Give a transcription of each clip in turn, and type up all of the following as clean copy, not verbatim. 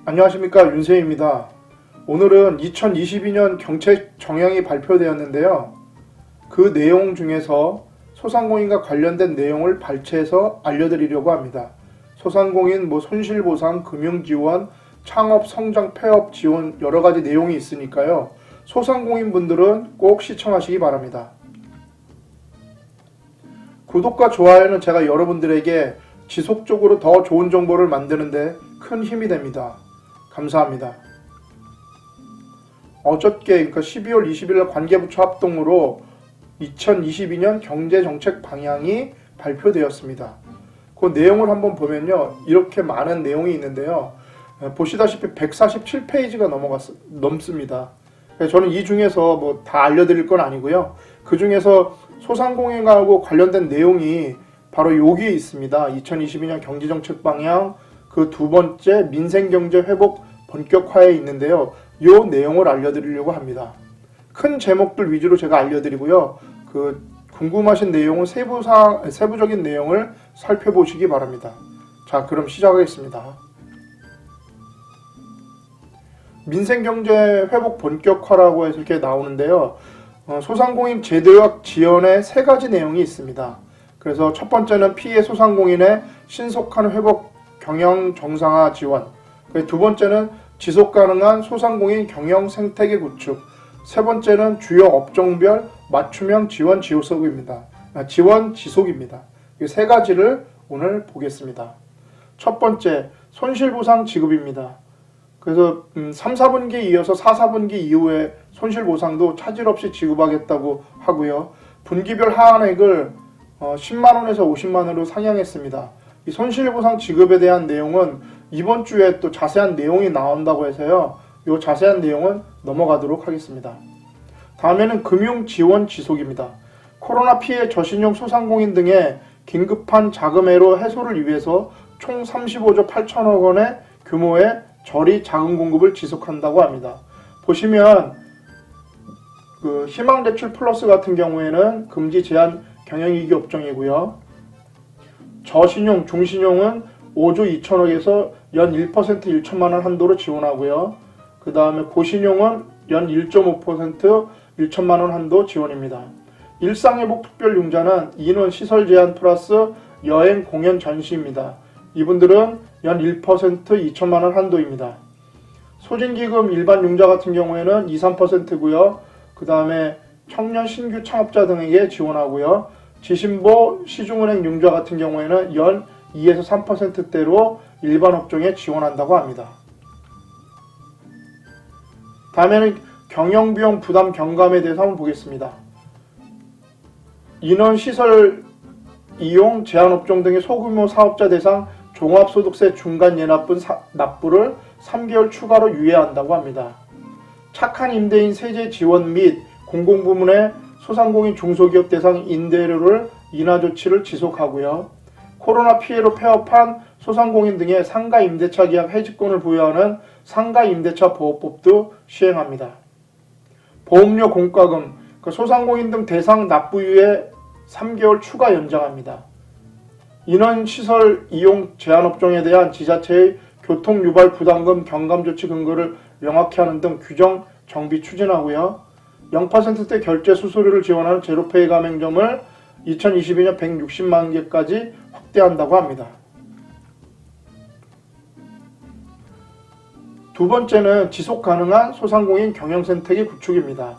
안녕하십니까, 윤세입니다. 오늘은 2022년 정책 정향이 발표되었는데요. 그 내용 중에서 소상공인과 관련된 내용을 발췌해서 알려드리려고 합니다. 소상공인 손실보상, 금융지원, 창업, 성장, 폐업 지원 여러 가지 내용이 있으니까요. 소상공인 분들은 꼭 시청하시기 바랍니다. 구독과 좋아요는 제가 여러분들에게 지속적으로 더 좋은 정보를 만드는데 큰 힘이 됩니다. 감사합니다. 어저께 그러니까 12월 20일 관계부처 합동으로 2022년 경제정책 방향이 발표되었습니다. 그 내용을 한번 보면요. 이렇게 많은 내용이 있는데요. 보시다시피 147페이지가 넘습니다. 저는 이 중에서 다 알려드릴 건 아니고요. 그 중에서 소상공인하고 관련된 내용이 바로 여기에 있습니다. 2022년 경제정책 방향 그 두 번째 민생경제 회복 본격화에 있는데요. 이 내용을 알려드리려고 합니다. 큰 제목들 위주로 제가 알려드리고요. 궁금하신 내용은 세부적인 내용을 살펴보시기 바랍니다. 자, 그럼 시작하겠습니다. 민생경제 회복 본격화라고 해서 이렇게 나오는데요. 소상공인 제도약 지원에 세 가지 내용이 있습니다. 그래서 첫 번째는 피해 소상공인의 신속한 회복 경영 정상화 지원, 두 번째는 지속 가능한 소상공인 경영 생태계 구축, 세 번째는 주요 업종별 맞춤형 지원 지속입니다. 이 세 가지를 오늘 보겠습니다. 첫 번째, 손실보상 지급입니다. 그래서 3, 4분기 이어서 4, 4분기 이후에 손실보상도 차질 없이 지급하겠다고 하고요. 분기별 하한액을 10만원에서 50만원으로 상향했습니다. 이 손실보상 지급에 대한 내용은 이번 주에 또 자세한 내용이 나온다고 해서요. 이 자세한 내용은 넘어가도록 하겠습니다. 다음에는 금융지원 지속입니다. 코로나 피해 저신용 소상공인 등의 긴급한 자금애로 해소를 위해서 총 35조 8천억 원의 규모의 저리 자금 공급을 지속한다고 합니다. 보시면 희망대출 플러스 같은 경우에는 금지 제한 경영위기 업종이고요. 저신용, 중신용은 5조 2천억에서 연 1% 1천만원 한도로 지원하고요. 그 다음에 고신용은 연 1.5% 1천만원 한도 지원입니다. 일상회복 특별융자는 인원 시설 제한 플러스 여행, 공연, 전시입니다. 이분들은 연 1% 2천만원 한도입니다. 소진기금 일반융자 같은 경우에는 2, 3%고요. 그 다음에 청년 신규 창업자 등에게 지원하고요. 지신보 시중은행 융자 같은 경우에는 연 2에서 3%대로 일반 업종에 지원한다고 합니다. 다음에는 경영비용 부담 경감에 대해서 한번 보겠습니다. 인원시설 이용 제한업종 등의 소규모 사업자 대상 종합소득세 중간 예납분 납부를 3개월 추가로 유예한다고 합니다. 착한 임대인 세제 지원 및 공공부문의 소상공인 중소기업 대상 임대료를 인하 조치를 지속하고요. 코로나 피해로 폐업한 소상공인 등의 상가 임대차 계약 해지권을 부여하는 상가 임대차 보호법도 시행합니다. 보험료 공과금, 소상공인 등 대상 납부유예 3개월 추가 연장합니다. 인원시설 이용 제한업종에 대한 지자체의 교통유발 부담금 경감 조치 근거를 명확히 하는 등 규정 정비 추진하고요. 0%대 결제 수수료를 지원하는 제로페이 가맹점을 2022년 160만 개까지 확대한다고 합니다. 두 번째는 지속 가능한 소상공인 경영 생태계 구축입니다.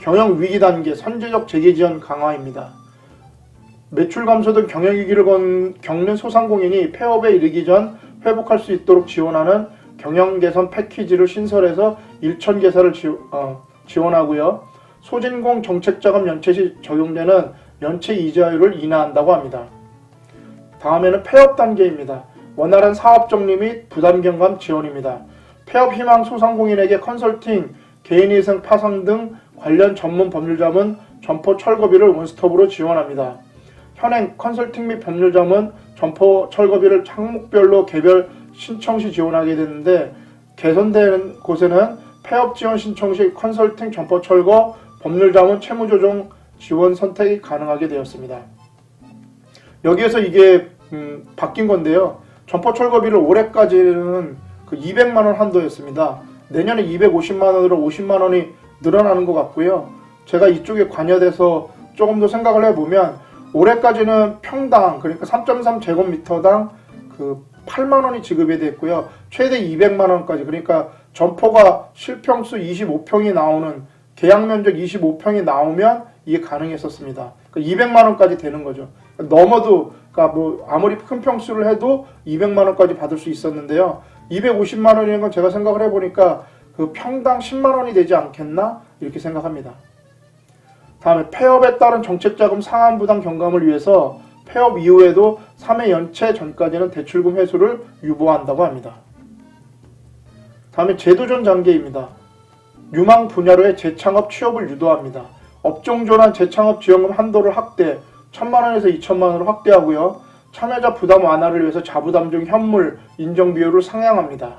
경영 위기 단계 선제적 재개 지원 강화입니다. 매출 감소 등 경영 위기를 겪는 소상공인이 폐업에 이르기 전 회복할 수 있도록 지원하는 경영 개선 패키지를 신설해서 1,000개사를 지원하고요. 소진공 정책자금 연체 시 적용되는 연체 이자율을 인하한다고 합니다. 다음에는 폐업 단계입니다. 원활한 사업 정리 및 부담 경감 지원입니다. 폐업 희망 소상공인에게 컨설팅, 개인위생 파상 등 관련 전문 법률 자문, 점포 철거비를 원스톱으로 지원합니다. 현행 컨설팅 및 법률 자문, 점포 철거비를 항목별로 개별 신청 시 지원하게 되는데 개선되는 곳에는 폐업 지원 신청 시 컨설팅, 점포 철거, 법률 자문, 채무 조정 지원 선택이 가능하게 되었습니다. 여기에서 이게 바뀐 건데요. 점포 철거비를 올해까지는 그 200만 원 한도였습니다. 내년에 250만 원으로 50만 원이 늘어나는 것 같고요. 제가 이쪽에 관여돼서 조금 더 생각을 해보면 올해까지는 평당 그러니까 3.3제곱미터당 그 8만 원이 지급이 됐고요. 최대 200만 원까지 그러니까 점포가 실평수 25평이 나오는 계약 면적 25평이 나오면 이게 가능했었습니다. 그러니까 200만 원까지 되는 거죠. 넘어도 그러니까 뭐 아무리 큰 평수를 해도 200만 원까지 받을 수 있었는데요. 250만 원이라는 건 제가 생각을 해보니까 그 평당 10만 원이 되지 않겠나 이렇게 생각합니다. 다음에 폐업에 따른 정책자금 상환 부담 경감을 위해서 폐업 이후에도 3회 연체 전까지는 대출금 회수를 유보한다고 합니다. 다음에 제도전 단계입니다. 유망 분야로의 재창업 취업을 유도합니다. 업종 전환 재창업 지원금 한도를 확대 1,000만 원에서 2,000만 원으로 확대하고요. 참여자 부담 완화를 위해서 자부담 중 현물 인정 비율을 상향합니다.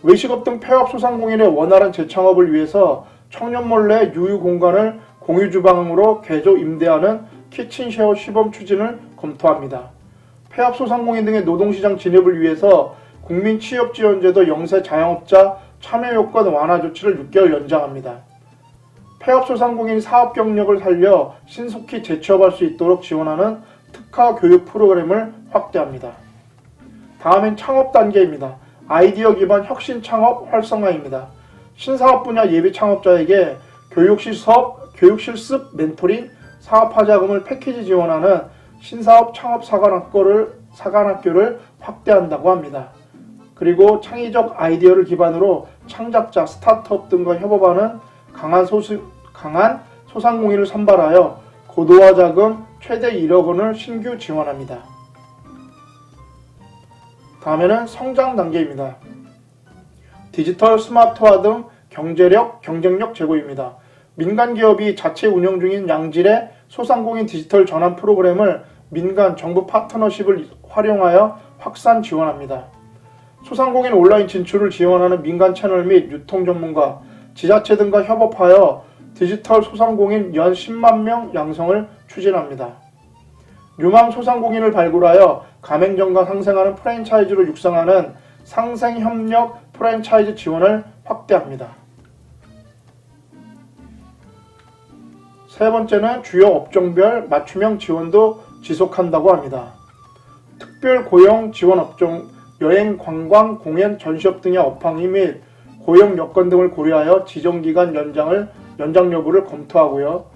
외식업 등 폐업 소상공인의 원활한 재창업을 위해서 청년 몰래 유휴 공간을 공유 주방으로 개조 임대하는 키친쉐어 시범 추진을 검토합니다. 폐업 소상공인 등의 노동시장 진입을 위해서 국민취업지원제도 영세 자영업자 참여 요건 완화 조치를 6개월 연장합니다. 폐업 소상공인 사업 경력을 살려 신속히 재취업할 수 있도록 지원하는 특화 교육 프로그램을 확대합니다. 다음엔 창업 단계입니다. 아이디어 기반 혁신 창업 활성화입니다. 신사업 분야 예비 창업자에게 교육실습 멘토링, 사업화 자금을 패키지 지원하는 신사업 창업 사관학교를 확대한다고 합니다. 그리고 창의적 아이디어를 기반으로 창작자, 스타트업 등과 협업하는 강한 소상공인을 선발하여 고도화 자금 최대 1억 원을 신규 지원합니다. 다음에는 성장 단계입니다. 디지털 스마트화 등 경쟁력 제고입니다. 민간 기업이 자체 운영 중인 양질의 소상공인 디지털 전환 프로그램을 민간 정부 파트너십을 활용하여 확산 지원합니다. 소상공인 온라인 진출을 지원하는 민간 채널 및 유통 전문가, 지자체 등과 협업하여 디지털 소상공인 연 10만 명 양성을 추진합니다. 유망 소상공인을 발굴하여 가맹점과 상생하는 프랜차이즈로 육성하는 상생협력 프랜차이즈 지원을 확대합니다. 세 번째는 주요 업종별 맞춤형 지원도 지속한다고 합니다. 특별 고용 지원 업종, 여행, 관광, 공연, 전시업 등의 업황 및 고용 여건 등을 고려하여 지정기간 연장 여부를 검토하고요.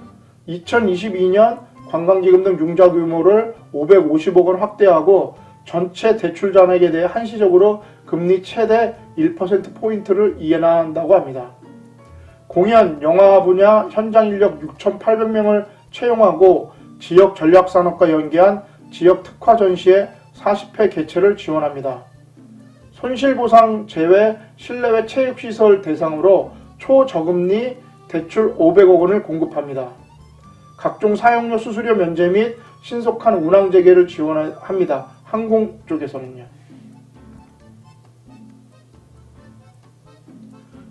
2022년 관광기금 등 융자 규모를 550억 원 확대하고 전체 대출 잔액에 대해 한시적으로 금리 최대 1%포인트를 인하한다고 합니다. 공연, 영화 분야 현장 인력 6,800명을 채용하고 지역 전략산업과 연계한 지역 특화 전시회 40회 개최를 지원합니다. 손실보상 제외 실내외 체육시설 대상으로 초저금리 대출 500억 원을 공급합니다. 각종 사용료 수수료 면제 및 신속한 운항 재개를 지원합니다. 항공 쪽에서는요.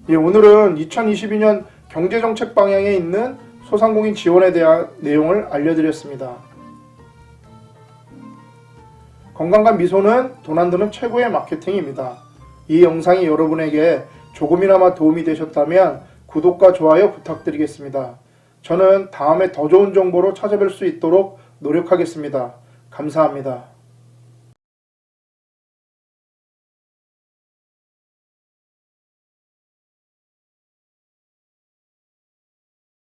오늘은 2022년 경제정책 방향에 있는 소상공인 지원에 대한 내용을 알려드렸습니다. 건강한 미소는 돈 안 드는 최고의 마케팅입니다. 이 영상이 여러분에게 조금이나마 도움이 되셨다면 구독과 좋아요 부탁드리겠습니다. 저는 다음에 더 좋은 정보로 찾아뵐 수 있도록 노력하겠습니다. 감사합니다.